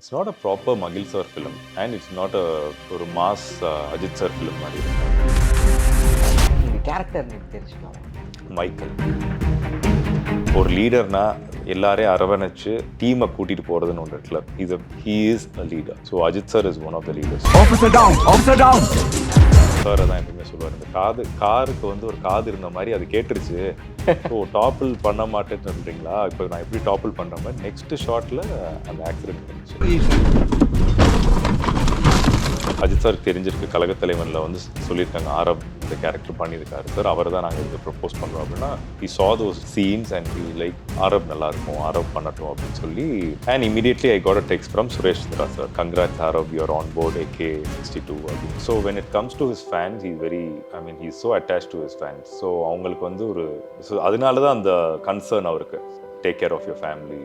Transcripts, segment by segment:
It's not a proper மகில் sir film and it's not ஒரு mass Ajith sir film மாதிரி. Character தெரிஞ்சுக்கலாம். Michael ஒரு லீடர்னா எல்லாரையும் அரவணைச்சு டீமை கூட்டிட்டு போறதுன்னு ஒன்று இருக்குல்ல, he is a leader. So Ajith sir is one of the leaders. Sir தான் எப்பவுமே சொல்லுவார், இந்த காருக்கு வந்து ஒரு காது இருந்த மாதிரி அது கேட்டுருச்சு, ஸோ டாப்பிள் பண்ண மாட்டேன்னு சொல்றீங்களா, இப்போ நான் எப்படி டாப்பிள் பண்ற மாதிரி நெக்ஸ்ட் ஷாட்ல அந்த ஆக்சிடென்ட் பண்ணிச்சு. அஜித் சார் தெரிஞ்சிருக்கு, கழகத்தலைவனில் வந்து சொல்லியிருக்காங்க ஆரப் இந்த கேரக்டர் பண்ணியிருக்காரு சார், அவர் தான் நாங்கள் இதுக்கு ப்ரப்போஸ் பண்ணுறோம் அப்படின்னா he saw those scenes and he like ஆரப் நல்லாயிருக்கும், ஆரப் பண்ணட்டும் அப்படின்னு சொல்லி. And immediately I got a text from Suresh Chandra sir, congrats ஆரப், you are on board AK62 அப்படின்னு. So when it comes to his fans, he's so attached to his fans. So அவங்களுக்கு வந்து அதனால தான் அந்த கன்சர்ன் அவருக்கு, take care of your family,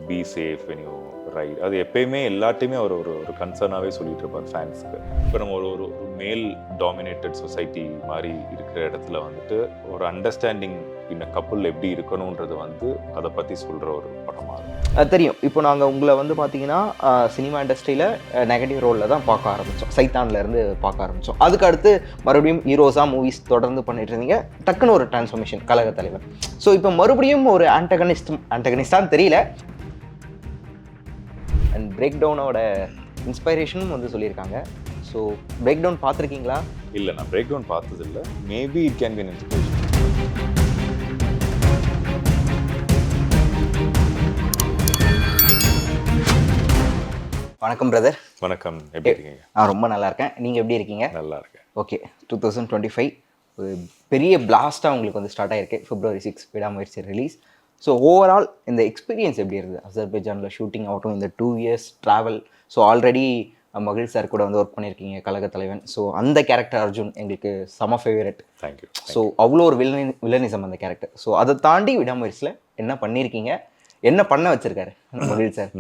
be safe when you ride. அது எப்பயுமே எல்லாத்தையுமே அவர் ஒரு கன்சர்னாகவே சொல்லிட்டு இருப்பார் ஃபேன்ஸுக்கு. இப்போ நம்ம ஒரு மேல் டாமினேட்டட் சொசைட்டி மாதிரி இருக்கிற இடத்துல வந்துட்டு ஒரு அண்டர்ஸ்டாண்டிங் இன்ன கப்புள் எப்படி இருக்கணுன்றது வந்து அதை பற்றி சொல்கிற ஒரு படமாக இருக்கும். தெரியும். இப்போ நாங்கள் உங்களை வந்து பார்த்தீங்கன்னா சினிமா இண்டஸ்ட்ரியில் நெகட்டிவ் ரோலில் தான் பார்க்க ஆரம்பித்தோம், சைத்தான்லேருந்து பார்க்க ஆரம்பித்தோம். அதுக்கு அடுத்து மறுபடியும் ஹீரோஸாக மூவிஸ் தொடர்ந்து பண்ணிட்டு இருந்தீங்க. டக்குன்னு ஒரு டிரான்ஸ்ஃபர்மேஷன் கழகத்தலைவன். ஸோ இப்போ மறுபடியும் ஒரு ஆண்டகனிஸ்டான்னு தெரியல, அண்ட் பிரேக் டவுனோட இன்ஸ்பைரேஷனும் வந்து சொல்லியிருக்காங்க. ஸோ பிரேக் டவுன் பார்த்துருக்கீங்களா? இல்லை, நான் பிரேக் டவுன் பார்த்ததில்லை. Maybe it can be an inspiration. வணக்கம் பிரதர். வணக்கம், எப்படி இருக்கீங்க? நான் ரொம்ப நல்லா இருக்கேன். நீங்கள் எப்படி இருக்கீங்க? நல்லா இருக்கேன். ஓகே, 2025 ஒரு பெரிய பிளாஸ்ட்டாக உங்களுக்கு வந்து ஸ்டார்ட் ஆகிருக்கு. February 6 விடாமுயற்சி ரிலீஸ். ஸோ ஓவரால் இந்த எக்ஸ்பீரியன்ஸ் எப்படி இருக்குது? அசர்பைஜானில் ஷூட்டிங் ஆகட்டும், இந்த 2 years ட்ராவல். ஸோ ஆல்ரெடி மகிழ் சார் கூட வந்து ஒர்க் பண்ணியிருக்கீங்க, கழகத்தலைவன். ஸோ அந்த கேரக்டர் அர்ஜுன் எங்களுக்கு செம ஃபேவரட். தேங்க்யூ. ஸோ அவ்வளோ ஒரு வில்லனிசம் அந்த கேரக்டர். ஸோ அதை தாண்டி விடாமுயற்சியில் என்ன பண்ணியிருக்கீங்க, என்ன பண்ண வச்சுருக்காரு மகிழ் sir?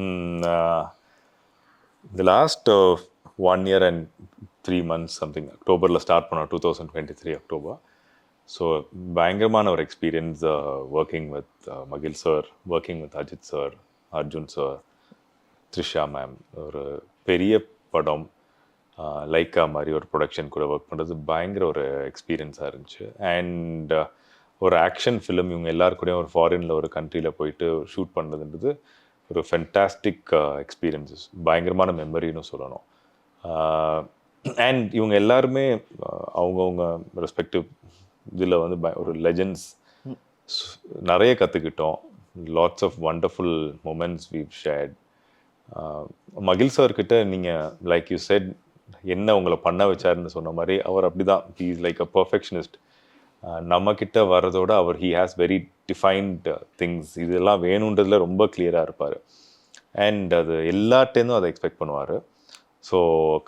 The last 1 year and 3 months something, அக்டோபரில் ஸ்டார்ட் பண்ணோம், 2023 அக்டோபர். ஸோ பயங்கரமான ஒரு எக்ஸ்பீரியன்ஸ் ஒர்க்கிங் வித் மகில் sir, working with Ajith sir, Arjun sir, Trisha ma'am. ஒரு பெரிய படம், லைக்கா மாதிரி ஒரு ப்ரொடக்ஷன் கூட ஒர்க் பண்ணுறது பயங்கர ஒரு எக்ஸ்பீரியன்ஸாக இருந்துச்சு. அண்ட் ஒரு ஆக்ஷன் ஃபிலிம், இவங்க எல்லாருக்கூடையும் ஒரு ஃபாரினில் ஒரு கண்ட்ரியில் போயிட்டு ஷூட் பண்ணுறதுன்றது ஒரு ஃபென்டாஸ்டிக் எக்ஸ்பீரியன்ஸஸ், பயங்கரமான மெமரின்னு சொல்லணும். அண்ட் இவங்க எல்லாருமே அவங்கவுங்க ரெஸ்பெக்டிவ் இதில் வந்து ஒரு லெஜெண்ட்ஸ், நிறைய கற்றுக்கிட்டோம். Lots of wonderful moments we've shared. மகில் சார்கிட்ட நீங்கள் லைக் யூ செட், என்ன உங்களை பண்ண வச்சாருன்னு சொன்ன மாதிரி அவர் அப்படி தான். He is like a perfectionist. நம்மக்கிட்ட வர்றதோட அவர் he has very defined things, இதெல்லாம் வேணுன்றதுல ரொம்ப கிளியராக இருப்பார். அண்ட் அது எல்லாட்டேருந்தும் அதை எக்ஸ்பெக்ட் பண்ணுவார். ஸோ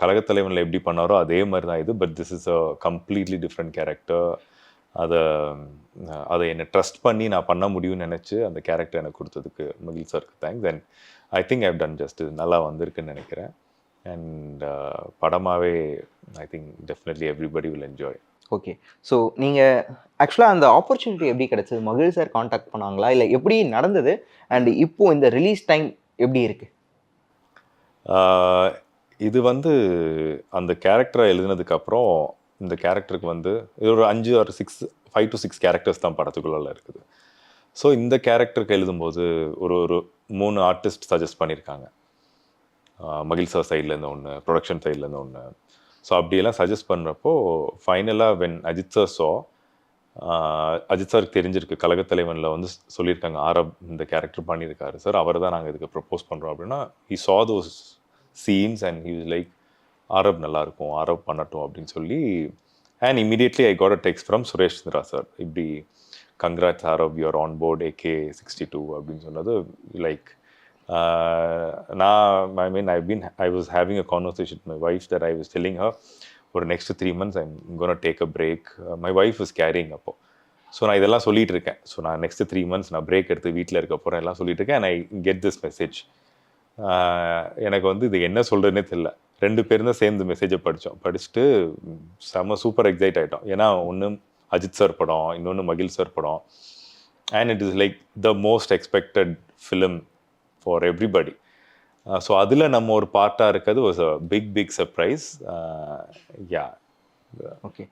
கழகத்தலைவனில் எப்படி பண்ணாரோ அதே மாதிரி தான் இது. But this is a completely different character. அதை என்னை ட்ரஸ்ட் பண்ணி நான் பண்ண முடியும்னு நினச்சி அந்த கேரக்டர் எனக்கு கொடுத்ததுக்கு மகில் சாருக்கு thanks. And I think I have done just, நல்லா வந்திருக்குன்னு நினைக்கிறேன். அண்ட் படமாகவே I think definitely everybody will enjoy. Okay, so நீங்கள் ஆக்சுவலாக அந்த ஆப்பர்ச்சுனிட்டி எப்படி கிடச்சிது? மகிழ் சார் காண்டாக்ட் பண்ணாங்களா, இல்லை எப்படி நடந்தது? அண்ட் இப்போது இந்த ரிலீஸ் டைம் எப்படி இருக்குது? இது வந்து அந்த கேரக்டரை எழுதினதுக்கப்புறம் இந்த கேரக்டருக்கு வந்து இது ஒரு 5 to 6 கேரக்டர்ஸ் தான் படத்துக்குள்ள இருக்குது. ஸோ இந்த கேரக்டருக்கு எழுதும்போது ஒரு 3 ஆர்டிஸ்ட் சஜஸ்ட் பண்ணியிருக்காங்க. மகிழ் சார் சைட்லேருந்து ஒன்று, ப்ரொடக்ஷன் சைட்லேருந்து ஒன்று. ஸோ அப்படியெல்லாம் சஜஸ்ட் பண்ணுறப்போ ஃபைனலாக வென் அஜித் சாருக்கு தெரிஞ்சிருக்கு, கழகத்தலைவனில் வந்து சொல்லியிருக்காங்க ஆரப் இந்த கேரக்டர் பண்ணியிருக்காரு சார், அவர் தான் நாங்கள் இதுக்கு ப்ரப்போஸ் பண்ணுறோம் அப்படின்னா he saw those scenes and he was like ஆரப் நல்லாயிருக்கும், ஆரப் பண்ணட்டும் அப்படின்னு சொல்லி. And immediately I got a text from Suresh Chandra sir, இப்படி congrats ஆரப், you are on board AK62 அப்படின்னு சொன்னது. Like I was having a conversation with my wife that I was telling her ஒரு next 3 months I'm going to take a break. My wife was carrying அப்போ. So நான் இதெல்லாம் சொல்லிட்டு இருக்கேன். So நான் next 3 months நான் பிரேக் எடுத்து வீட்டில் இருக்க போகிறேன் எல்லாம் சொல்லிட்டு இருக்கேன். and I get this message. எனக்கு வந்து இது என்ன சொல்கிறதுனே தெரியல. 2 பேரும் தான் சேர்ந்து மெசேஜை படிச்சுட்டு செம்ம சூப்பர் எக்ஸைட் ஆகிட்டோம். ஏன்னா ஒன்று அஜித் சார் படம், இன்னொன்று மகிழ் சார் படம். And it is like the most expected film for everybody. So அதில் நம்ம ஒரு பார்ட்டாக இருக்கிறது was a big surprise. Yeah. Okay.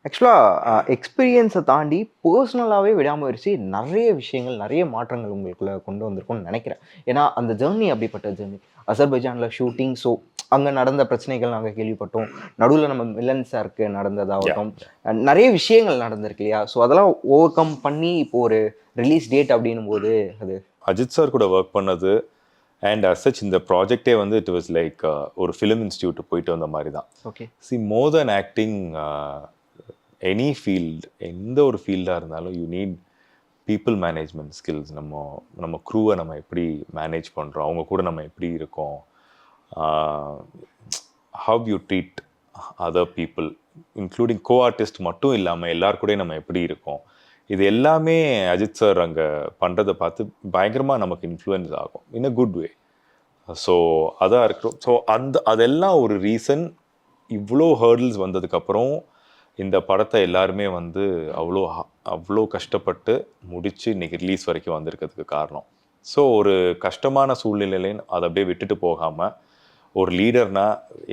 ஆக்சுவலாக எக்ஸ்பீரியன்ஸை தாண்டி பர்சனலாகவே விடாமுயற்சி நிறைய விஷயங்கள், நிறைய மாற்றங்கள் உங்களுக்குள்ள கொண்டு வந்திருக்கும்னு நினைக்கிறேன். ஏன்னா அந்த ஜேர்னி அப்படிப்பட்ட ஜேர்னி. அசர்பைஜானில் ஷூட்டிங், ஸோ அங்கே நடந்த பிரச்சனைகள் நாங்கள் கேள்விப்பட்டோம். நடுவில் நம்ம மிலன் சாருக்கு நடந்ததாகட்டும், நிறைய விஷயங்கள் நடந்திருக்கு இல்லையா? ஸோ அதெல்லாம் ஓவர் கம் பண்ணி இப்போ ஒரு ரிலீஸ் டேட் அப்படின்னும் போது அது அஜித் சார் கூட ஒர்க் பண்ணது அண்ட் அசச் இந்த ப்ராஜெக்டே வந்து இட் வாஸ் லைக் ஒரு ஃபிலிம் இன்ஸ்டியூட் போயிட்டு வந்த மாதிரி தான். ஓகே. சி மோர் தென் ஆக்டிங், எனி ஃபீல்ட், எந்த ஒரு ஃபீல்டாக இருந்தாலும் you need people management skills. நம்ம க்ரூவை நம்ம எப்படி மேனேஜ் பண்ணுறோம், அவங்க கூட நம்ம எப்படி இருக்கோம், how you treat other people, including co artist மட்டும் இல்லாமல் எல்லார் கூடயும் நம்ம எப்படி இருக்கோம், இது எல்லாமே அஜித் சார் அங்கே பண்ணுறதை பார்த்து பயங்கரமாக நமக்கு இன்ஃப்ளூயன்ஸ் ஆகும் இன் அ குட் வே. ஸோ அதாக இருக்கிறோம். ஸோ அதெல்லாம் ஒரு ரீசன். இவ்வளோ ஹேர்டில்ஸ் வந்ததுக்கப்புறம் இந்த படத்தை எல்லாருமே வந்து அவ்வளோ கஷ்டப்பட்டு முடித்து இன்றைக்கி ரிலீஸ் வரைக்கும் வந்திருக்கிறதுக்கு காரணம். ஸோ ஒரு கஷ்டமான சூழ்நிலையிலையும் அதை அப்படியே விட்டுட்டு போகாமல் ஒரு லீடர்னா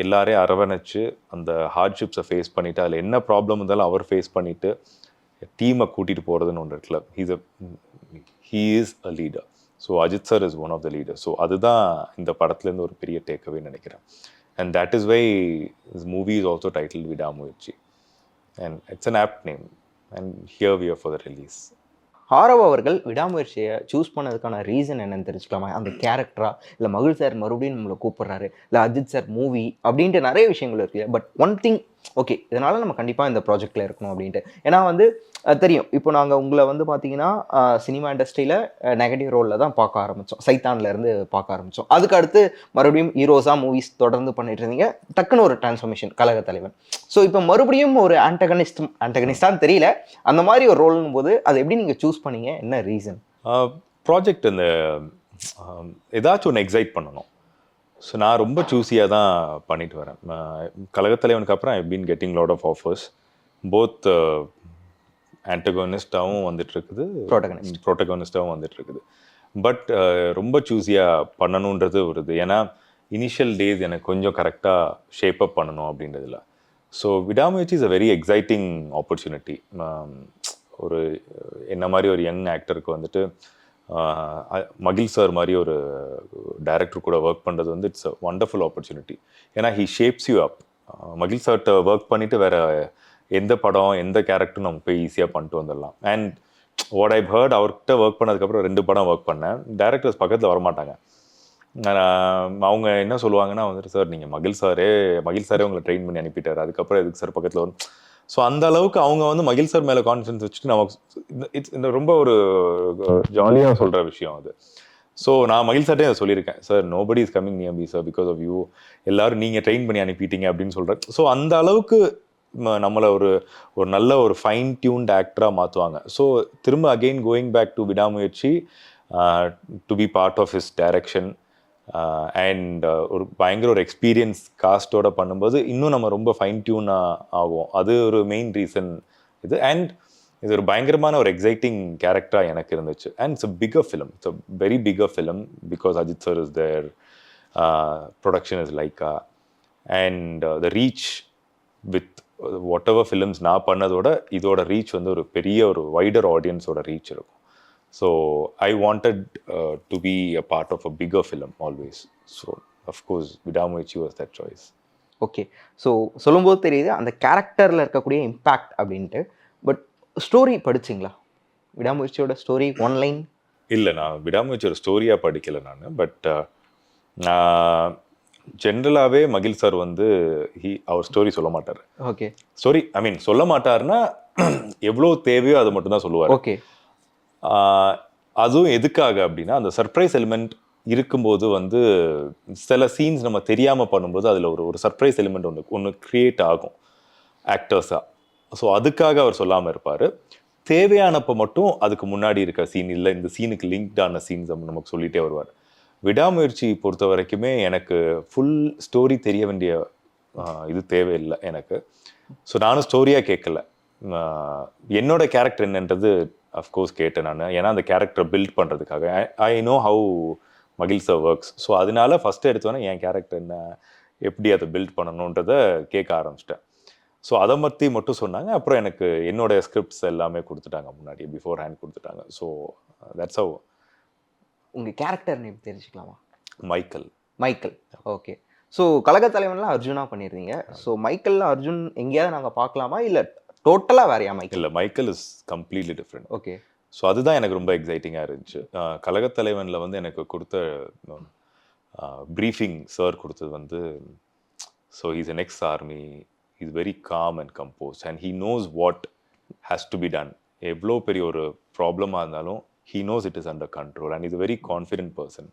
எல்லாரையும் அரவணைச்சு அந்த ஹார்ட்ஷிப்ஸை ஃபேஸ் பண்ணிவிட்டு அதில் என்ன ப்ராப்ளம் இருந்தாலும் அவர் ஃபேஸ் பண்ணிவிட்டு டீமை கூட்டிகிட்டு போகிறதுன்னு ஒன்று இருக்குல்ல, he is a leader. So Ajith sir is one of the leader. So அதுதான் இந்த படத்துலேருந்து ஒரு பெரிய டேக்அவே நினைக்கிறேன். And that is why this movie is also title Vidaamuyarchi. And it's an apt name. And here we are for the release. Aarav அவர்கள் விடாமுயற்சியை choose பண்ணதுக்கான reason என்னன்னு தெரிஞ்சுக்கலாமா? அந்த கேரக்டரா, இல்லை மகிழ் சார் மறுபடியும் நம்மளை கூப்பிட்றாரு, இல்லை அஜித் சார் மூவி அப்படின்ட்டு நிறைய விஷயங்கள் இருக்கு. பட் ஒன் திங், ஓகே, இதனால் நம்ம கண்டிப்பாக இந்த ப்ராஜெக்டில் இருக்கணும் அப்படின்ட்டு. ஏன்னா வந்து தெரியும், இப்போ நாங்கள் உங்களை வந்து பார்த்தீங்கன்னா சினிமா இண்டஸ்ட்ரியில் நெகட்டிவ் ரோலில் தான் பார்க்க ஆரம்பித்தோம், சைத்தான்லேருந்து பார்க்க ஆரம்பித்தோம். அதுக்கு அடுத்து மறுபடியும் ஹீரோஸாக மூவிஸ் தொடர்ந்து பண்ணிட்டு இருந்தீங்க. டக்குன்னு ஒரு டிரான்ஸ்ஃபர்மேஷன், கழக தலைவன். ஸோ இப்போ மறுபடியும் ஒரு ஆண்டகனிஸ்டான்னு தெரியல, அந்த மாதிரி ஒரு ரோல்னும் போது அதை எப்படி நீங்கள் சூஸ் பண்ணீங்க? என்ன ரீசன்? ப்ராஜெக்ட் இந்த ஏதாச்சும் ஒன்று எக்ஸைட் பண்ணணும். ஸோ நான் ரொம்ப சூஸியாக தான் பண்ணிட்டு வரேன். கழகத்தலைவனுக்கு அப்புறம் I been getting lot of offers, both ஆன்டகோனிஸ்டாகவும் வந்துட்டுருக்குது, ப்ரோட்டகோனிஸ்டாகவும் வந்துட்டுருக்குது. பட் ரொம்ப சூஸியாக பண்ணணுன்றது ஒரு இது. ஏன்னா இனிஷியல் டேஸ் எனக்கு கொஞ்சம் கரெக்டாக ஷேப் அப் பண்ணணும் அப்படின்றதுல. ஸோ விடாமுயற்சி is a very exciting opportunity. ஒரு என்ன மாதிரி ஒரு யங் ஆக்டருக்கு வந்துட்டு மகிழ் சார் மாதிரி ஒரு டைரக்டர் கூட ஒர்க் பண்ணுறது வந்து இட்ஸ் அ வண்டர்ஃபுல் ஆப்பர்ச்சுனிட்டி. ஏன்னா ஹீ ஷேப்ஸ் யூ அப். மகிழ் சார்கிட்ட ஒர்க் பண்ணிவிட்டு வேறு எந்த படம் எந்த கேரக்டரும் நம்ம போய் ஈஸியாக பண்ணிட்டு வந்துடலாம். அண்ட் வாட் ஐ ஹர்ட், அவர்கிட்ட ஒர்க் பண்ணதுக்கப்புறம் 2 படம் ஒர்க் பண்ணேன். டைரக்டர்ஸ் பக்கத்தில் வரமாட்டாங்க. அவங்க என்ன சொல்லுவாங்கன்னா வந்துட்டு, சார் நீங்கள் மகிழ் சாரே உங்களை ட்ரெயின் பண்ணி அனுப்பிட்டார், அதுக்கப்புறம் எதுக்கு சார் பக்கத்தில் வரும். ஸோ அந்த அளவுக்கு அவங்க வந்து மகிழ் சார் மேலே கான்ஃபிடன்ஸ் வச்சுட்டு நமக்கு இந்த ரொம்ப ஒரு ஜாலியாக சொல்கிற விஷயம் அது. ஸோ நான் மகிழ் சார்ட்டே அதை சொல்லியிருக்கேன், sir nobody is coming near me sir because of you, எல்லாரும் நீங்கள் ட்ரெயின் பண்ணி அனுப்பிட்டீங்க அப்படின்னு சொல்கிறேன். ஸோ அந்த அளவுக்கு நம்மளை ஒரு நல்ல ஒரு ஃபைன் டியூன்ட் ஆக்டராக மாற்றுவாங்க. ஸோ திரும்ப again going back to Vidaamuyarchi, to be part of his direction and ஒரு பயங்கர ஒரு எக்ஸ்பீரியன்ஸ் காஸ்டோட பண்ணும்போது இன்னும் நம்ம ரொம்ப ஃபைன் டியூனாக ஆகும். அது ஒரு மெயின் ரீசன் இது. அண்ட் இது ஒரு பயங்கரமான ஒரு எக்ஸைட்டிங் கேரக்டராக எனக்கு இருந்துச்சு. And it's a bigger film, it's a very bigger film because Ajith sir is there, production is Lyca, and the reach with whatever films நான் பண்ணதோட இதோட ரீச் வந்து ஒரு பெரிய ஒரு வைடர் ஆடியன்ஸோட ரீச் இருக்கும். So I wanted to be a part of a bigger film always. So of course விடாமுயற்சி was that choice. Okay. So சொல்லும்போது தெரியுது அந்த கேரக்டரில் இருக்கக்கூடிய இம்பேக்ட் அப்படின்ட்டு. பட் ஸ்டோரி படிச்சிங்களா? விடாமுயற்சியோட ஸ்டோரி ஒன்லைன்? இல்லை, நான் விடாமுயற்சியோட ஸ்டோரியாக படிக்கலை நான். பட் நான் ஜென்ரலாகவே மகிழ் சார் வந்து அவர் ஸ்டோரி சொல்ல மாட்டார். ஓகே. ஸ்டோரி ஐ மீன் சொல்ல மாட்டாருன்னா எவ்வளோ தேவையோ அதை மட்டும் தான் சொல்லுவார். ஓகே. அதுவும் எதுக்காக அப்படின்னா, அந்த சர்ப்ரைஸ் எலிமெண்ட் இருக்கும்போது வந்து சில சீன்ஸ் நம்ம தெரியாமல் பண்ணும்போது அதில் ஒரு சர்ப்ரைஸ் எலிமெண்ட் ஒன்று க்ரியேட் ஆகும் ஆக்டர்ஸாக. ஸோ அதுக்காக அவர் சொல்லாமல் இருப்பார். தேவையானப்போ மட்டும் அதுக்கு முன்னாடி இருக்க சீன் இல்லை இந்த சீனுக்கு லிங்க்டான சீன்ஸ் நமக்கு சொல்லிகிட்டே வருவார். விடாமுயற்சி பொறுத்த வரைக்குமே எனக்கு ஃபுல் ஸ்டோரி தெரிய வேண்டிய இது தேவையில்லை எனக்கு. ஸோ நானும் ஸ்டோரியாக கேட்கல, என்னோட கேரக்டர் என்னன்றது அஃப்கோர்ஸ் கேட்டேன் நான். ஏன்னா அந்த கேரக்டரை பில்ட் பண்ணுறதுக்காக ஐ நோ ஹவு மகிழ் சார் ஒர்க்ஸ். ஸோ அதனால ஃபஸ்ட்டு எடுத்தோன்னே என் கேரக்டர் என்ன, எப்படி அதை பில்ட் பண்ணணுன்றதை கேட்க ஆரம்பிச்சிட்டேன். ஸோ அதை பற்றி மட்டும் சொன்னாங்க. அப்புறம் எனக்கு என்னோட ஸ்கிரிப்ட்ஸ் எல்லாமே கொடுத்துட்டாங்க, முன்னாடி பிஃபோர் ஹேண்ட் கொடுத்துட்டாங்க. So that's how. உங்கள் கேரக்டர் நேம் தெரிஞ்சுக்கலாமா? மைக்கேல். Michael, okay. ஸோ கழக தலைவன்லாம் அர்ஜுனா பண்ணியிருந்தீங்க. ஸோ மைக்கேல் அர்ஜுன் எங்கேயாவது நாங்கள் பார்க்கலாமா, இல்லை டோட்டலாக வேறையா மைக்கேல்? இல்லை, Michael is completely different. Okay. So அதுதான் எனக்கு ரொம்ப எக்ஸைட்டிங்காக இருந்துச்சு. கழகத்தலைவனில் வந்து எனக்கு கொடுத்த ப்ரீஃபிங் சார் கொடுத்தது வந்து, so he's N X army, is very com and compose and he knows what has to be done. எவ்வளோ பெரிய ஒரு ப்ராப்ளமாக இருந்தாலும் he knows it is under control and he's a very confident person.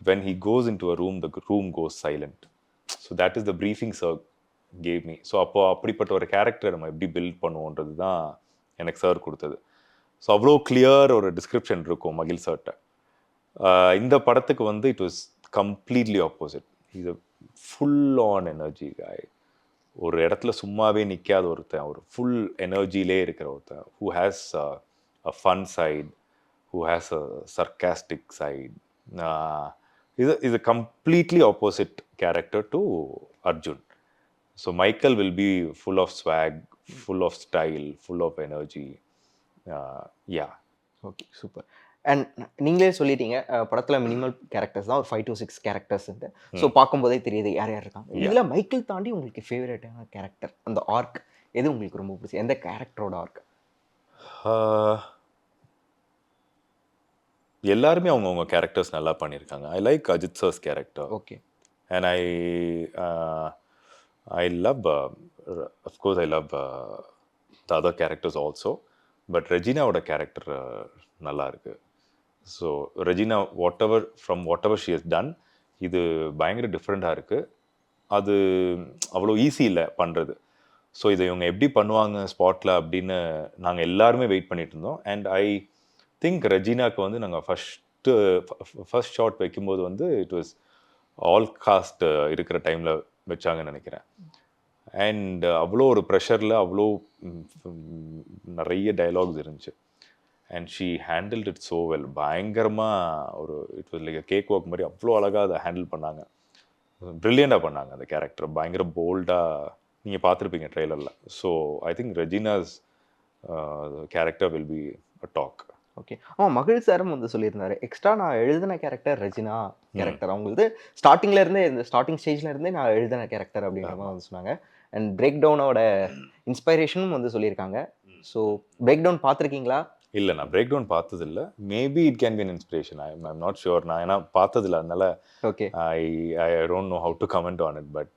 When he goes into a room, the room goes silent. So that is the briefing sir gave me. So அப்போ அப்படிப்பட்ட ஒரு கேரக்டரை நம்ம எப்படி build பண்ணுவோன்றது தான் எனக்கு sir கொடுத்தது. So அவ்வளோ கிளியர் ஒரு டிஸ்கிரிப்ஷன் இருக்கும் மகிழ் சார்கிட்ட. இந்த படத்துக்கு வந்து it was completely opposite. Is a full on energy காய். ஒரு இடத்துல சும்மாவே நிற்காத ஒருத்தன், ஒரு ஃபுல் எனர்ஜிலே இருக்கிற ஒருத்தன், who has a fun side, who has a sarcastic side. Is a completely opposite character to Arjun. So Michael will be full of swag, full of style, full of energy. Yeah. Okay, super. And நீங்களே சொல்லிட்டீங்க படத்தில் minimal characters தான், ஒரு 5 to 6 characters இருந்து. So பார்க்கும்போதே தெரியுது யார் யார் இருக்காங்க. இதில் மைக்கேல் தாண்டி உங்களுக்கு ஃபேவரட்டான கேரக்டர், அந்த ஆர்க் எது உங்களுக்கு ரொம்ப பிடிச்சி? எந்த கேரக்டரோட ஆர்க்? எல்லாருமே அவங்கவுங்க கேரக்டர்ஸ் நல்லா பண்ணியிருக்காங்க. I like Ajith sir's character. Okay. And I love, of course I love the other characters also. But ரெஜினாவோட கேரக்டர் நல்லா இருக்கு. So Regina whatever she has done, இது பயங்கர டிஃப்ரெண்ட்டாக இருக்குது. அது அவ்வளோ ஈஸி இல்லை பண்ணுறது. ஸோ இதை இவங்க எப்படி பண்ணுவாங்க ஸ்பாட்டில் அப்படின்னு நாங்கள் எல்லாருமே வெயிட் பண்ணிட்டு இருந்தோம். அண்ட் ஐ திங்க் ரெஜினாக்கு வந்து நாங்கள் ஃபர்ஸ்ட் ஷாட் வைக்கும்போது வந்து இட் வாஸ் ஆல் காஸ்ட் இருக்கிற டைமில் வச்சாங்கன்னு நினைக்கிறேன். அண்ட் அவ்வளோ ஒரு ப்ரெஷரில் அவ்வளோ நிறைய டைலாக்ஸ் இருந்துச்சு. And she handled it so well. பயங்கரமாக ஒரு it was like cake walk மாதிரி அவ்வளோ அழகாக அதை ஹேண்டில் பண்ணாங்க. ப்ரில்லியண்டாக பண்ணாங்க அந்த கேரக்டர். பயங்கர போல்டாக நீங்கள் பார்த்துருப்பீங்க ட்ரெய்லரில். So I think Regina's character will be a talk. Okay. மகிழ் சாரும் வந்து சொல்லியிருந்தாரு, எக்ஸ்ட்ரா நான் எழுதின கேரக்டர் ரெஜினா கேரக்டர். அவங்களுக்கு ஸ்டார்டிங்ல இருந்தே, இந்த ஸ்டார்டிங் ஸ்டேஜ்ல இருந்தே நான் எழுதின கேரக்டர் அப்படின்ற மாதிரி வந்து சொன்னாங்க. அண்ட் பிரேக் டவுனோட இன்ஸ்பைரேஷனும் வந்து சொல்லியிருக்காங்க. ஸோ பிரேக் டவுன் பார்த்துருக்கீங்களா? இல்லை, நான் பிரேக் டவுன் பார்த்ததில்லை. Maybe it can be an inspiration. I'm not sure. நான் ஏன்னா பார்த்ததில்லை, அதனால okay I don't know how to comment on it. But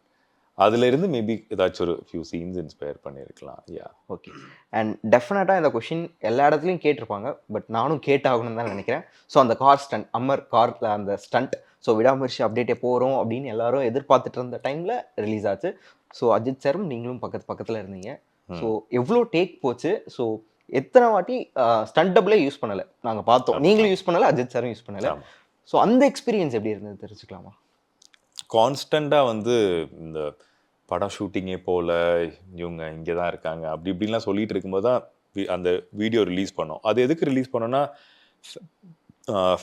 அதுலேருந்து மேபி ஏதாச்சும் ஒரு ஃபியூ சீன்ஸ் இன்ஸ்பயர் பண்ணியிருக்கலாம். யா, ஓகே. அண்ட் டெஃபினட்டாக இந்த கொஷின் எல்லா இடத்துலையும் கேட்டிருப்பாங்க, பட் நானும் கேட்டாகணும்னு தான் நினைக்கிறேன். ஸோ அந்த கார் ஸ்டண்ட், அம்மர் காரில் அந்த ஸ்டண்ட், ஸோ விடாமுயற்சி அப்டேட்டே போகிறோம் அப்படின்னு எல்லாரும் எதிர்பார்த்துட்டு இருந்த டைமில் ரிலீஸ் ஆச்சு. ஸோ அஜித் சாரும் நீங்களும் பக்கத்தில் இருந்தீங்க. ஸோ எவ்வளோ டேக் போச்சு? ஸோ எத்தனை வாட்டி ஸ்டண்ட் டபுளே யூஸ் பண்ணலை நாங்கள் பார்த்தோம், நீங்களும் யூஸ் பண்ணலை, அஜித் சாரும் யூஸ் பண்ணலை. ஸோ அந்த எக்ஸ்பீரியன்ஸ் எப்படி இருந்தது தெரிஞ்சுக்கலாமா? கான்ஸ்டண்ட்டாக வந்து இந்த படம் ஷூட்டிங்கே போல் இவங்க இங்கே தான் இருக்காங்க அப்படி இப்படின்லாம் சொல்லிட்டு இருக்கும்போது தான் அந்த வீடியோ ரிலீஸ் பண்ணோம். அது எதுக்கு ரிலீஸ் பண்ணோன்னா,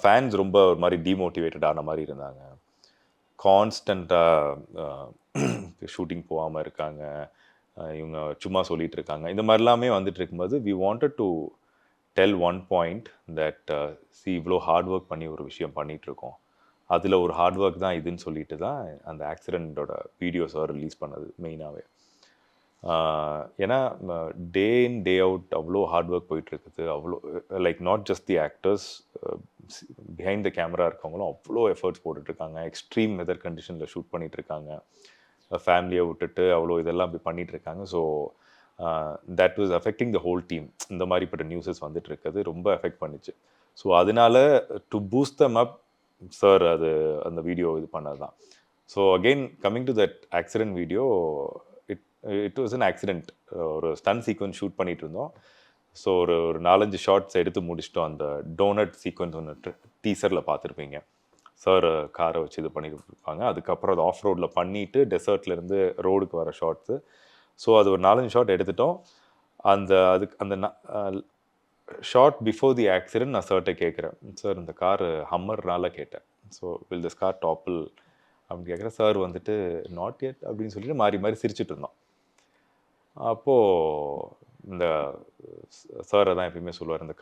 ஃபேன்ஸ் ரொம்ப ஒரு மாதிரி டீமோட்டிவேட்டட் ஆன மாதிரி இருந்தாங்க. கான்ஸ்டண்ட்டாக ஷூட்டிங் போகாமல் இருக்காங்க, இவங்க சும்மா சொல்லிட்டு இருக்காங்க, இந்த மாதிரிலாமே வந்துட்டு இருக்கும்போது we wanted to tell one point that இவ்வளோ ஹார்ட் ஒர்க் பண்ணி ஒரு விஷயம் பண்ணிகிட்ருக்கோம், அதில் ஒரு ஹார்ட் ஒர்க் தான் இதுன்னு சொல்லிட்டு தான் அந்த ஆக்சிடெண்ட்டோட வீடியோஸை ரிலீஸ் பண்ணது மெயினாகவே. ஏன்னா டே இன் டே அவுட் அவ்வளோ ஹார்ட் ஒர்க் போயிட்டுருக்குது. அவ்வளோ like not just the actors, behind the camera இருக்கவங்களும் அவ்வளோ எஃபர்ட்ஸ் போட்டுட்ருக்காங்க. எக்ஸ்ட்ரீம் வெதர் கண்டிஷனில் ஷூட் பண்ணிகிட்ருக்காங்க, ஃபேமிலியை விட்டுட்டு அவ்வளோ இதெல்லாம் அப்படி பண்ணிகிட்ருக்காங்க. So that was affecting the whole team. இந்த மாதிரிப்பட்ட நியூஸஸ் வந்துட்டு இருக்குது, ரொம்ப எஃபெக்ட் பண்ணிச்சு. ஸோ அதனால to boost them up sir அது அந்த வீடியோ இது பண்ணது தான். So again coming to that accident video, it was an accident. ஒரு ஸ்டன் சீக்வன்ஸ் ஷூட் பண்ணிட்டு இருந்தோம். ஸோ ஒரு 4-5 ஷார்ட்ஸ் எடுத்து முடிச்சிட்டோம். அந்த டோனட் சீக்வன்ஸ் ஒன்று டீசரில் பார்த்துருப்பீங்க. சார் காரை வச்சு இது பண்ணிட்டு இருப்பாங்க. அதுக்கப்புறம் அது ஆஃப் ரோடில் பண்ணிவிட்டு டெசர்ட்லேருந்து ரோடுக்கு வர ஷார்ட்ஸு. ஸோ அது ஒரு 4-5 ஷார்ட் எடுத்துட்டோம். அந்த ஷார்ட் பிஃபோர் தி ஆக்சிடென்ட் நான் சார்கிட்ட கேட்குறேன், சார் இந்த கார் ஹம்மர்னால கேட்டேன். So will the car topple அப்படின்னு கேட்குற சார் வந்துட்டு நாட் yet அப்படின்னு சொல்லிட்டு மாறி மாறி சிரிச்சிட்டு இருந்தோம். அப்போது இந்த சார் தான் எப்பயுமே சொல்லுவார், இந்த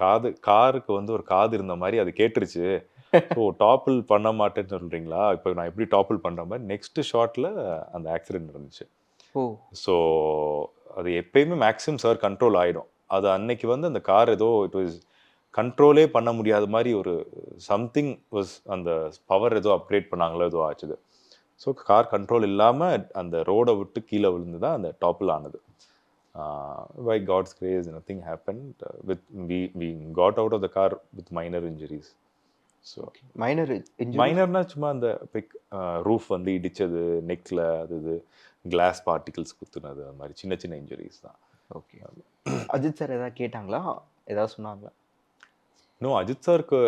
காருக்கு வந்து ஒரு காது இருந்த மாதிரி அது கேட்டுருச்சு. ஸோ டாப்பிள் பண்ண மாட்டேன்னு சொல்கிறீங்களா, இப்போ நான் எப்படி டாப்பிள் பண்ணுற மாதிரி நெக்ஸ்ட் ஷாட்டில் அந்த ஆக்சிடென்ட் இருந்துச்சு. ஓ ஸோ அது எப்பயுமே மேக்ஸிமம் சார் கண்ட்ரோல் ஆகிடும். அது அன்னைக்கு வந்து அந்த கார் ஏதோ இட் வாஸ் கண்ட்ரோலே பண்ண முடியாத மாதிரி ஒரு சம்திங் வாஸ், அந்த பவர் ஏதோ அப்கிரேட் பண்ணாங்களோ ஏதோ ஆச்சுது. ஸோ கார் கண்ட்ரோல் இல்லாமல் அந்த ரோடை விட்டு கீழே விழுந்து தான் அந்த டாப்பிள் ஆனது. By God's grace, nothing happened. We got out of the car with minor injuries. So minor மைனர்னா சும்மா அந்த ரூஃப் வந்து இடிச்சது, நெக்கில் அது கிளாஸ் பார்ட்டிகல்ஸ் குத்துனது, அந்த மாதிரி சின்ன சின்ன இன்ஜுரிஸ் தான். ஓகே. அஜித் சார் ஏதாவது கேட்டாங்களா, ஏதாவது சொன்னாங்களா? நோ, அஜித் சாருக்கு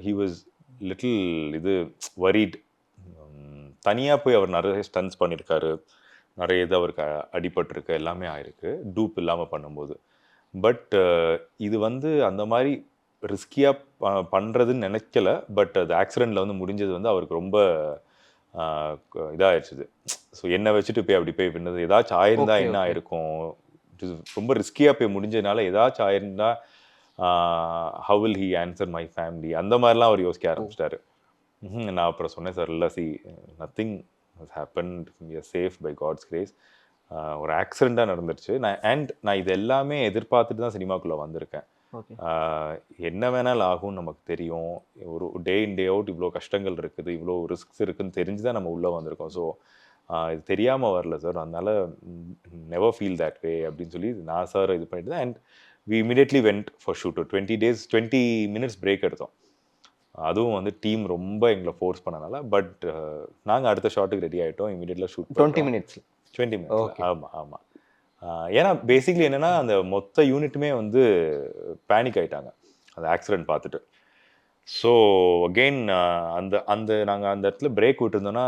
ஹி வாஸ் லிட்டில் இது worried. தனியாக போய் அவர் நிறைய ஸ்டன்ஸ் பண்ணியிருக்காரு, நிறைய இது அவருக்கு அடிபட்டிருக்கு, எல்லாமே ஆயிருக்கு டூப் இல்லாமல் பண்ணும்போது. பட் இது வந்து அந்த மாதிரி ரிஸ்கியாக பண்ணுறதுன்னு நினைக்கல. பட் அது ஆக்சிடெண்ட்டில் வந்து முடிஞ்சது வந்து அவருக்கு ரொம்ப இதாகிடுச்சுது. ஸோ என்னை வச்சுட்டு போய் அப்படி போய் பின்னது ஏதாச்சும் ஆயிருந்தா என்ன ஆயிருக்கும், ரொம்ப ரிஸ்கியாக போய் முடிஞ்சதுனால ஏதாச்சும் ஆயிருந்தா how will he answer my family, அந்த மாதிரிலாம் அவர் யோசிக்க ஆரம்பிச்சிட்டாரு. நான் அப்புறம் சொன்னேன், சார் இல்லை nothing has happened, we are safe by God's grace. ஒரு ஆக்சிடெண்ட்டாக நடந்துருச்சு. நான் இது எல்லாமே எதிர்பார்த்துட்டு தான் சினிமாக்குள்ளே வந்திருக்கேன். என்ன வேணாலும் ஆகும்னு நமக்கு தெரியும். ஒரு டே இன் டே அவுட் இவ்வளோ கஷ்டங்கள் இருக்குது, இவ்வளோ ரிஸ்க்ஸ் இருக்குதுன்னு தெரிஞ்சு தான் நம்ம உள்ளே வந்திருக்கோம். ஸோ இது தெரியாமல் வரல சார், அதனால் நெவர் ஃபீல் தட் வே அப்படின்னு சொல்லி நான் சார் இது பண்ணிட்டு தான். And we immediately went for shoot. 20 minutes break எடுத்தோம். அதுவும் வந்து டீம் ரொம்ப எங்களை ஃபோர்ஸ் பண்ணனால. பட் நாங்கள் அடுத்த ஷாட்டுக்கு ரெடி ஆகிட்டோம், இமீடியட்டாக ஷூட் 20 minutes. ஆமாம் ஆமாம். ஏன்னா பேசிக்லி என்னென்னா அந்த மொத்த யூனிட்டுமே வந்து பேனிக் ஆகிட்டாங்க அந்த ஆக்சிடென்ட் பார்த்துட்டு. ஸோ அகெயின் நாங்கள் அந்த இடத்துல பிரேக் விட்டுருந்தோன்னா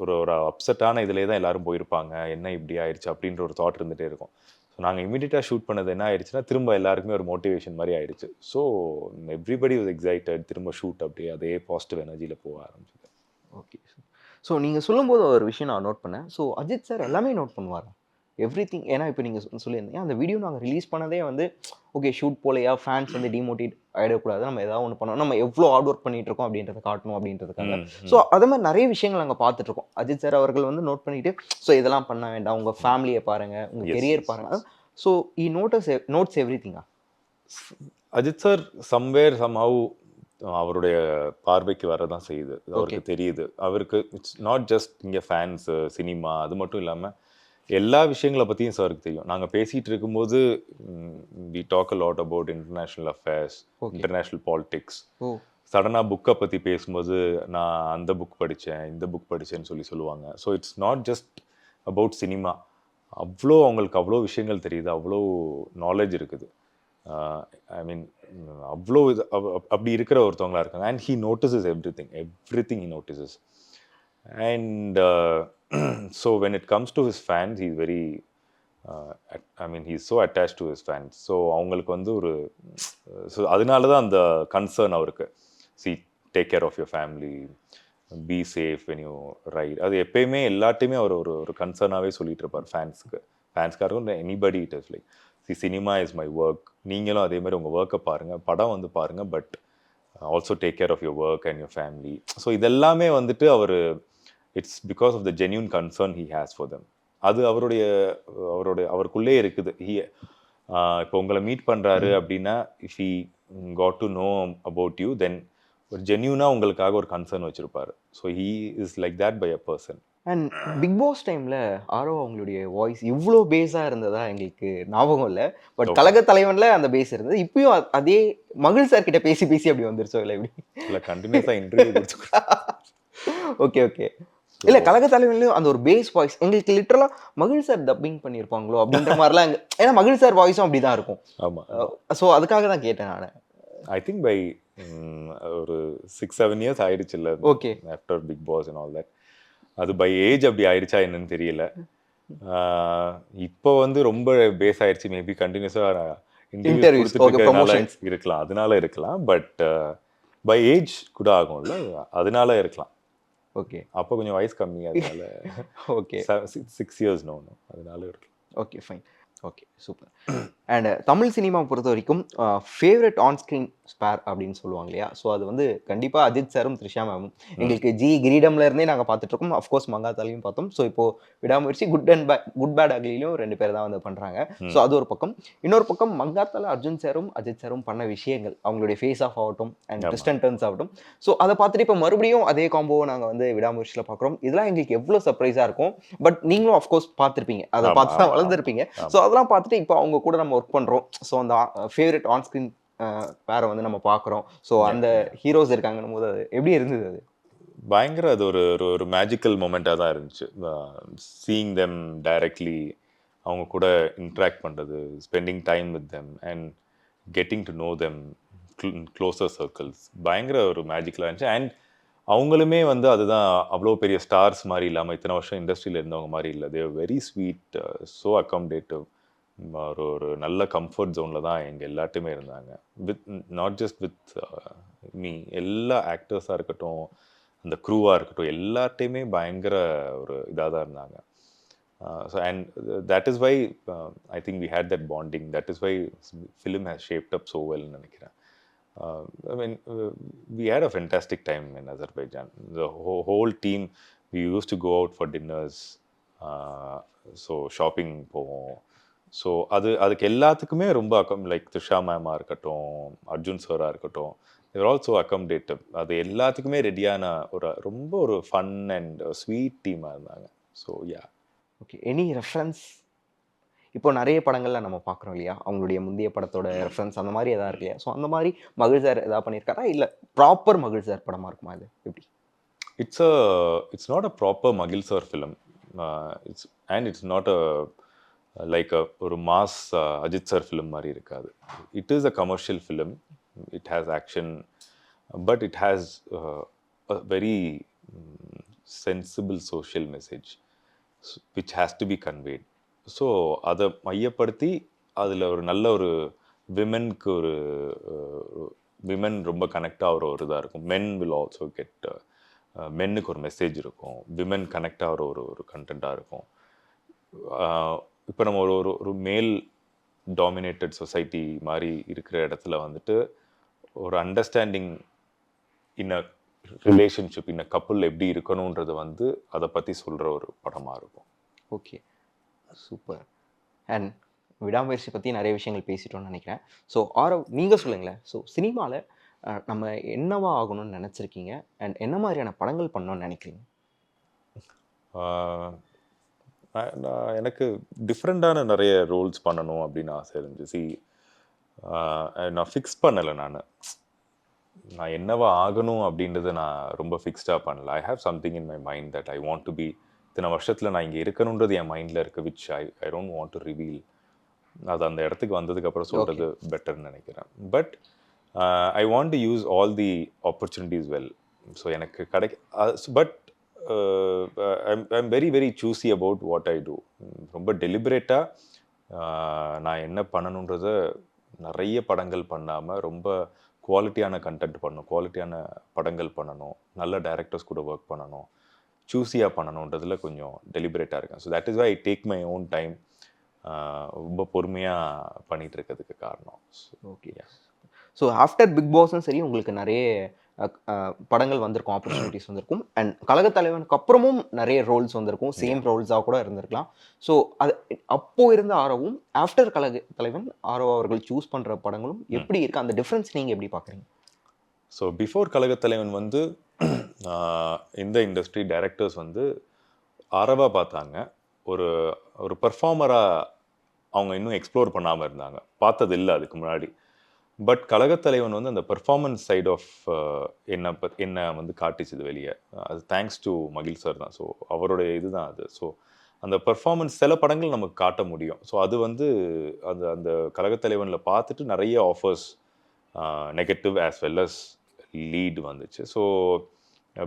ஒரு அப்செட்டான இதிலே தான் எல்லோரும் போயிருப்பாங்க, என்ன இப்படி ஆயிடுச்சு அப்படின்ற ஒரு தாட் இருந்துகிட்டே இருக்கும். ஸோ நாங்கள் இமீடியட்டாக ஷூட் பண்ணது என்ன ஆயிடுச்சுன்னா திரும்ப எல்லாருக்குமே ஒரு மோட்டிவேஷன் மாதிரி ஆயிடுச்சு. ஸோ எவ்ரிபடி வாஸ் எக்ஸைட்டட், திரும்ப ஷூட் அப்படியே அதே பாசிட்டிவ் எனர்ஜியில் போக ஆரம்பிச்சது. ஓகே. ஸோ நீங்கள் சொல்லும்போது ஒரு விஷயம் நான் நோட் பண்ணேன். ஸோ அஜித் சார் எல்லாமே நோட் பண்ணுவார், எவ்ரிதிங். ஏன்னா இப்போ நீங்கள் சொல்லியிருந்தீங்க அந்த வீடியோ நாங்கள் ரிலீஸ் பண்ணதே வந்து ஓகே ஷூட் போலையா, ஃபேன்ஸ் வந்து டிமோட்டிவேட் ஆகிடக்கூடாது, நம்ம ஏதாவது ஒன்று பண்ணணும், நம்ம எவ்வளோ ஹார்ட் ஒர்க் பண்ணிட்டு இருக்கோம் அப்படின்றத காட்டணும் அப்படின்றதுக்காக. ஸோ அதே மாதிரி நிறைய விஷயங்கள் நாங்கள் பார்த்துட்டு இருக்கோம். அஜித் சார் அவர்கள் வந்து நோட் பண்ணிட்டு ஸோ இதெல்லாம் பண்ண வேண்டாம், உங்கள் ஃபேமிலியை பாருங்கள், உங்கள் கெரியர் பாருங்கள். ஸோ நோட்ஸ் எவ்ரிதிங்கா. அஜித் சார் சம்வேர் சம்ஹவ் அவருடைய பார்வைக்கு வரதான் செய்யுது, அவருக்கு தெரியுது. அவருக்கு இட்ஸ் நாட் ஜஸ்ட் இங்கே ஃபேன்ஸு சினிமா அது மட்டும் இல்லாமல் எல்லா விஷயங்களை பற்றியும் சாருக்கு தெரியும். நாங்கள் பேசிகிட்டு இருக்கும்போது we talk a lot about international affairs, international politics. சடனாக புக்கை பற்றி பேசும்போது நான் அந்த புக் படித்தேன், இந்த புக் படித்தேன்னு சொல்லுவாங்க. So it's not just about cinema. அவங்களுக்கு அவ்வளோ விஷயங்கள் தெரியுது, அவ்வளோ நாலேஜ் இருக்குது. ஐ மீன் அவ்வளோ இது அப்படி இருக்கிற ஒருத்தவங்களா இருக்காங்க. And he notices everything he notices. And so when it comes to his fans he is very he is so attach to his fans. So அவங்களுக்கு வந்து ஒரு ஸோ அதனால தான் அந்த கன்சர்ன் அவருக்கு. Take care of your family, be safe when you ride. அது எப்பயுமே எல்லாத்தையுமே அவர் ஒரு கன்சர்னாகவே சொல்லிட்டு இருப்பார் ஃபேன்ஸ்க்காக இருக்கும். Anybody it is like cinema is my work, நீங்களும் அதே மாதிரி உங்கள் ஒர்க்கை பாருங்கள், படம் வந்து பாருங்கள், but also take care of your work and your family. So இதெல்லாமே வந்துட்டு it's because of the genuine concern he has for them. அது அவருக்குள்ளே இருக்குது. இப்போ உங்களை மீட் பண்ணுறாரு அப்படின்னா if he got to know about you, then ஒரு ஜென்யூனாக உங்களுக்காக ஒரு கன்சர்ன் வச்சுருப்பாரு. So he is like that by a person. And Bigg Boss டைமில் ஆரோ அவங்களுடைய வாய்ஸ் இவ்வளோ பேஸாக இருந்ததா எங்களுக்கு ஞாபகம் இல்லை. பட் கழக தலைவனில் அந்த பேஸ் இருந்தது. இப்பயும் அதே மகிழ் சார் கிட்ட பேசி அப்படி வந்துருச்சோ இல்லை எப்படி? இல்லை, கண்டினியூஸாக இன்டர்வியூ கொடுத்து. Okay okay. இல்லை, கழக தலைவன்லையும் அந்த ஒரு பேஸ் வாய்ஸ் எங்களுக்கு லிட்டரலாக மகிழ் சார் டப்பிங் பண்ணியிருப்பாங்களோ அப்படின்ற மாதிரிலாம் ஏன்னா மகிழ் சார் வாய்ஸும் அப்படி தான் இருக்கும். ஆமாம். ஸோ அதுக்காக தான் கேட்டேன் நான். ஐ திங்க் பை ஒரு 6-7 years ஆயிடுச்சு இல்லை. Okay. After Bigg Boss and all that. அது பை ஏஜ் அப்படி ஆயிடுச்சா என்னன்னு தெரியல. இப்போ வந்து ரொம்ப பேஸ் ஆயிடுச்சு. மேபி கண்டினியூஸாக இன்டர்வியூஸ் இருக்கலாம், அதனால இருக்கலாம். பட் பை ஏஜ் கூட ஆகும்ல, அதனால இருக்கலாம். ஓகே அப்போ கொஞ்சம் வயசு கம்மி, அதனால ஓகே 6 இயர்ஸ் நோ அதனால இருக்கலாம். Okay fine okay super. And Tamil cinema பொறுத்த வரைக்கும் ஃபேவரட் ஆன் ஸ்க்ரீன் ஸ்பேர் அப்படின்னு சொல்லுவாங்க இல்லையா? ஸோ அது வந்து கண்டிப்பாக அஜித் சாரும் த்ரிஷா மேமும். எங்களுக்கு ஜி கிரீடம்ல இருந்தே நாங்கள் பார்த்துட்ருக்கோம். அஃப்கோர்ஸ் மங்காத்தாலையும் பார்த்தோம். ஸோ இப்போ விடாமுயற்சி குட் பேட் அக்லிலையும் 2 பேர் தான் வந்து பண்ணுறாங்க. ஸோ அது ஒரு பக்கம். இன்னொரு பக்கம் மங்காத்தால அர்ஜுன் சாரும் அஜித் சாரும் பண்ண விஷயங்கள், அவங்களுடைய ஃபேஸ் ஆஃப் ஆகட்டும் அண்ட் ட்விஸ்ட் அண்ட் டர்ன்ஸ் ஆகட்டும். ஸோ அதை பார்த்துட்டு இப்போ மறுபடியும் அதே காம்போவை நாங்கள் வந்து விடாமுயற்சியில் பார்க்குறோம். இதெல்லாம் எங்களுக்கு எவ்வளோ சர்ப்ரைஸாக இருக்கும். பட் நீங்களும் அஃப்கோர்ஸ் பார்த்துருப்பீங்க, அதை பார்த்து தான் வளர்ந்துருப்பீங்க. ஸோ அதெல்லாம் பார்த்துட்டு இப்போ அவங்க கூட நம்ம ஒர்க் பண்ணுறோம். ஸோ அந்த ஃபேவரட் ஆன் ஸ்க்ரீன் பேரை வந்து நம்ம பார்க்குறோம். ஸோ அந்த ஹீரோஸ் இருக்காங்கன்னும் போது அது எப்படி இருந்தது? அது பயங்கர அது ஒரு ஒரு மேஜிக்கல் மொமெண்ட்டாக தான் இருந்துச்சு. சீயிங் தெம் டைரக்ட்லி, அவங்க கூட இன்ட்ராக்ட் பண்ணுறது, spending time with them and getting to know them closer circles, பயங்கர ஒரு மேஜிக்கலாக இருந்துச்சு. அண்ட் அவங்களுமே வந்து அதுதான், அவ்வளோ பெரிய ஸ்டார்ஸ் மாதிரி இல்லாமல் இத்தனை வருஷம் இண்டஸ்ட்ரியில் இருந்தவங்க மாதிரி இல்லை. They very sweet, so accommodative. ஒரு ஒரு நல்ல கம்ஃபர்ட் ஜோனில் தான் எங்கள் எல்லாத்தையுமே இருந்தாங்க. With not just with me, எல்லா ஆக்டர்ஸாக இருக்கட்டும், அந்த க்ரூவாக இருக்கட்டும், எல்லாத்தையுமே பயங்கர ஒரு இதாக தான் இருந்தாங்க. So and that is why I think we had that bonding. That is why film has shaped up so வெல்னு நினைக்கிறேன். I mean, we had a fantastic time in Azerbaijan. The whole team, we used to go out for dinners, so shopping போவோம். So அதுக்கு எல்லாத்துக்குமே ரொம்ப like Trisha மேமாக இருக்கட்டும், அர்ஜுன் சாராக இருக்கட்டும், தேர் also accommodative. அது எல்லாத்துக்குமே ரெடியான ரொம்ப ஒரு ஃபன் அண்ட் ஸ்வீட் டீமாக இருந்தாங்க. So yeah. Okay, any reference? இப்போ நிறைய படங்கள்ல நம்ம பார்க்குறோம் இல்லையா, அவங்களுடைய முந்தைய படத்தோட ரெஃபரன்ஸ் அந்த மாதிரி எதாவது இருக்கு இல்லையா? ஸோ அந்த மாதிரி மகிழ் சார் எதாவது பண்ணியிருக்காரா, இல்லை ப்ராப்பர் மகிழ் சார் படமாக இருக்குமா இது, எப்படி? இட்ஸ் நாட் அ ப்ராப்பர் மகிழ் sir film. It's not a like ஒரு மாஸ் அஜித் சார் ஃபிலிம் மாதிரி இருக்காது. It is a commercial film. It has action, but it has a very sensible social message which has to be conveyed. So அதை மையப்படுத்தி அதில் ஒரு நல்ல ஒரு விமென்க்கு ஒரு விமென் ரொம்ப கனெக்ட் ஆகிற ஒரு இதாக இருக்கும். மென் வில் ஆல்சோ கெட், மென்னுக்கு ஒரு மெசேஜ் இருக்கும், விமென் கனெக்ட் ஆகிற ஒரு கண்டென்ட்டாக இருக்கும். இப்போ நம்ம ஒரு மேல் டாமினேட்டட் சொசைட்டி மாதிரி இருக்கிற இடத்துல வந்துட்டு ஒரு understanding in a relationship, in a couple எப்படி இருக்கணுன்றது வந்து அதை பற்றி சொல்கிற ஒரு படமாக இருக்கும். Okay super. அண்ட் விடாமுயற்சி பற்றி நிறைய விஷயங்கள் பேசிட்டோம்னு நினைக்கிறேன். ஸோ ஆரவ், நீங்கள் சொல்லுங்களேன். ஸோ சினிமாவில் நம்ம என்னவா ஆகணும்னு நினச்சிருக்கீங்க அண்ட் என்ன மாதிரியான படங்கள் பண்ணணும்னு நினைக்கிறீங்க? எனக்கு டிஃப்ரெண்ட்டான நிறைய ரோல்ஸ் பண்ணணும் அப்படின்னு ஆசை இருந்துச்சு. நான் ஃபிக்ஸ் பண்ணலை. நான் என்னவா ஆகணும் அப்படின்றத நான் ரொம்ப ஃபிக்ஸ்டாக பண்ணல. I have something in my mind that I want to be. இத்தனை வருஷத்தில் நான் இங்கே இருக்கணுன்றது என் மைண்டில் இருக்குது, which I don't want to reveal. அது அந்த இடத்துக்கு வந்ததுக்கப்புறம் சொல்கிறது பெட்டர்னு நினைக்கிறேன். But I want to use all the opportunities well. So எனக்கு but I'm very very choosy about what I do. ரொம்ப டெலிபரேட்டாக நான் என்ன பண்ணணுன்றத நிறைய படங்கள் பண்ணாமல் ரொம்ப குவாலிட்டியான கண்டென்ட் பண்ணணும், குவாலிட்டியான படங்கள் பண்ணணும், நல்ல டைரக்டர்ஸ் கூட ஒர்க் பண்ணணும், சூஸியாக பண்ணணுன்றதுல கொஞ்சம் டெலிபரேட்டாக இருக்கேன். So that is why I take my own time. ரொம்ப பொறுமையாக பண்ணிகிட்டு இருக்கிறதுக்கு காரணம். ஓகே. ஸோ ஆஃப்டர் பிக் பாஸும் சரி, உங்களுக்கு நிறைய படங்கள் வந்திருக்கும், ஆப்பர்ச்சுனிட்டிஸ் வந்திருக்கும். அண்ட் கழகத்தலைவனுக்கு அப்புறமும் நிறைய ரோல்ஸ் வந்திருக்கும், சேம் ரோல்ஸாக கூட இருந்திருக்கலாம். ஸோ அது அப்போது இருந்த ஆரவும் ஆஃப்டர் கழகத்தலைவன் ஆரவ் அவர்கள் சூஸ் பண்ணுற படங்களும் எப்படி இருக்குது, அந்த டிஃப்ரென்ஸ் நீங்கள் எப்படி பார்க்குறீங்க? ஸோ பிஃபோர் கழகத்தலைவன் வந்து இந்த இண்டஸ்ட்ரி டைரக்டர்ஸ் வந்து ஆரவாக பார்த்தாங்க, ஒரு ஒரு பர்ஃபார்மராக அவங்க இன்னும் எக்ஸ்ப்ளோர் பண்ணாமல் இருந்தாங்க, பார்த்தது இல்லை அதுக்கு முன்னாடி. பட் கழகத்தலைவன் வந்து அந்த பெர்ஃபார்மன்ஸ் சைட் ஆஃப் என்ன வந்து காட்டிச்சுது வெளியே. அது தேங்க்ஸ் டு மகிழ் சார் தான். ஸோ அவருடைய இதுதான் அது. ஸோ அந்த பெர்ஃபார்மன்ஸ் சில படங்கள் நமக்கு காட்ட முடியும். ஸோ அது வந்து அந்த அந்த கழகத்தலைவனில் பார்த்துட்டு நிறைய offers, negative as well as lead வந்துச்சு. ஸோ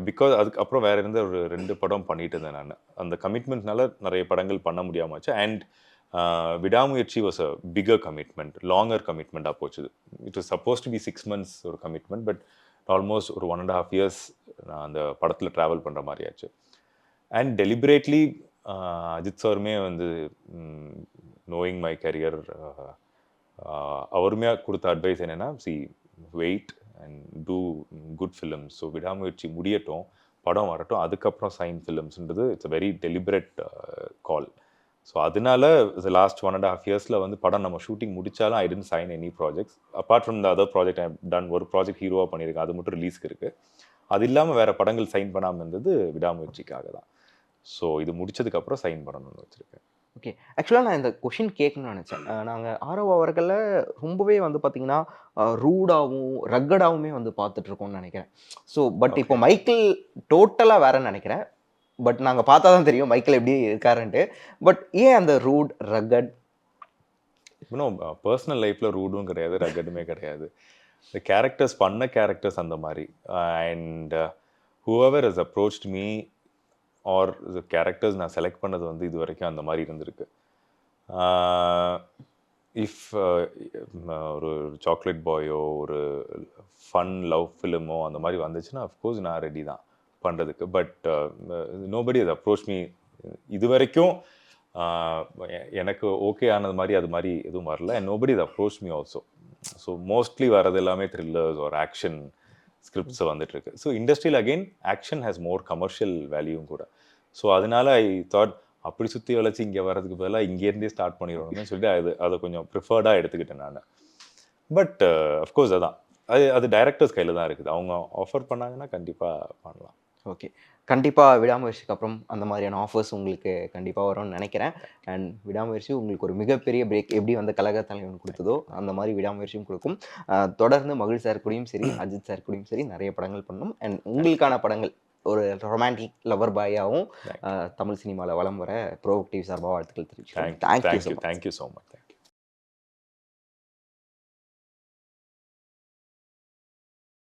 பிகாஸ் அதுக்கப்புறம் வேறு இருந்த ஒரு 2 படம் பண்ணிட்டு இருந்தேன் நான். அந்த கமிட்மெண்ட்னால நிறைய படங்கள் பண்ண முடியாமச்சு. And Vidaamuyarchi was a bigger commitment, longer கமிட்மெண்ட்டாக போச்சு. It was suppose to be 6 months ஒரு கமிட்மெண்ட், பட் ஆல்மோஸ்ட் ஒரு 1.5 இயர்ஸ் நான் அந்த படத்தில் ட்ராவல் பண்ணுற மாதிரி ஆச்சு. அண்ட் டெலிபரேட்லி அஜித் சாருமே வந்து நோயிங் மை கரியர் அவருமே கொடுத்த அட்வைஸ் என்னென்னா, wait and do good films. So Vidaamuyarchi முடியட்டும், படம் வரட்டும், அதுக்கப்புறம் சைன் ஃபிலிம்ஸ்ன்றது it's a very deliberate call. So அதனால லாஸ்ட் 1.5 இயர்ஸில் வந்து படம் நம்ம ஷூட்டிங் முடித்தாலும் I tend sign any projects apart from the other project I done. ஒரு ப்ராஜெக்ட் ஹீரோவாக பண்ணியிருக்கேன், அது மட்டும் ரிலீஸ்க்கு இருக்குது. அது இல்லாமல் வேறு படங்கள் சைன் பண்ணாமல் இருந்தது விடாமுயற்சிக்காக தான். ஸோ இது முடிச்சதுக்கப்புறம் சைன் பண்ணணும்னு வச்சுருக்கேன். ஓகே. ஆக்சுவலாக நான் இந்த கொஷின் கேட்கணும்னு நினச்சேன். நாங்கள் ஆரவ் அவர்களை ரொம்பவே வந்து பார்த்தீங்கன்னா ரூடாகவும் ரக்கடாகவுமே வந்து பார்த்துட்ருக்கோம்னு நினைக்கிறேன். ஸோ பட் இப்போ மைக்கேல் டோட்டலாக வேறன்னு நினைக்கிறேன். பட் நாங்கள் பார்த்தா தான் தெரியும் மைக்கேல் எப்படி இருக்காருன்ட்டு. பட் ஏன் அந்த ரூட் ரக்கட்? இன்னும் பர்சனல் லைஃப்பில் ரூடும் கிடையாது, ரக்கடுமே கிடையாது. இந்த கேரக்டர்ஸ் பண்ண கேரக்டர்ஸ் அந்த மாதிரி. And whoever is approached me are characters நான் செலக்ட் பண்ணது வந்து இது வரைக்கும் அந்த மாதிரி இருந்திருக்கு. இஃப் ஒரு சாக்லேட் பாயோ ஒரு ஃபன் லவ் ஃபிலிமோ அந்த மாதிரி வந்துச்சுன்னா அஃப்கோர்ஸ் நான் ரெடி தான் பண்ணுறதுக்கு. But nobody has approach me இது வரைக்கும். எனக்கு ஓகே ஆனது மாதிரி அது மாதிரி எதுவும் வரல. And nobody has approach me also. So mostly வரது எல்லாமே த்ரில்லர்ஸ் ஒரு ஆக்ஷன் ஸ்கிரிப்ட்ஸ் வந்துட்டுருக்கு. ஸோ இண்டஸ்ட்ரியில் again action has more commercial வேல்யூவும் கூட. ஸோ அதனால ஐ தாட் அப்படி சுற்றி வளைச்சி இங்கே வர்றதுக்கு பதிலாக இங்கேருந்தே ஸ்டார்ட் பண்ணிடணும்னு சொல்லிட்டு அதை கொஞ்சம் ப்ரிஃபர்டாக எடுத்துக்கிட்டேன் நான். பட் அஃப்கோர்ஸ் அது டைரக்டர்ஸ் கையில் தான் இருக்குது. அவங்க ஆஃபர் பண்ணாங்கன்னா கண்டிப்பாக பண்ணலாம். ஓகே. கண்டிப்பாக விடாமுயற்சிக்கு அப்புறம் அந்த மாதிரியான ஆஃபர்ஸ் உங்களுக்கு கண்டிப்பாக வரும்னு நினைக்கிறேன். அண்ட் விடாமுயற்சி உங்களுக்கு ஒரு மிகப்பெரிய பிரேக் எப்படி வந்து கலக தலைவன் கொடுத்ததோ அந்த மாதிரி விடாமுயற்சியும் கொடுக்கும். தொடர்ந்து மகிழ் சார் கூடயும் சரி, அஜித் சார் கூடயும் சரி நிறைய படங்கள் பண்ணணும். அண்ட் உங்களுக்கான படங்கள் ஒரு ரொமான்டிக் லவர் பாயாகவும் தமிழ் சினிமாவில் வலம் வர ப்ரோவோக்டிவ் சார்பாக வாழ்த்துக்கள் தெரிவிக்கிறேன். Thank you so much.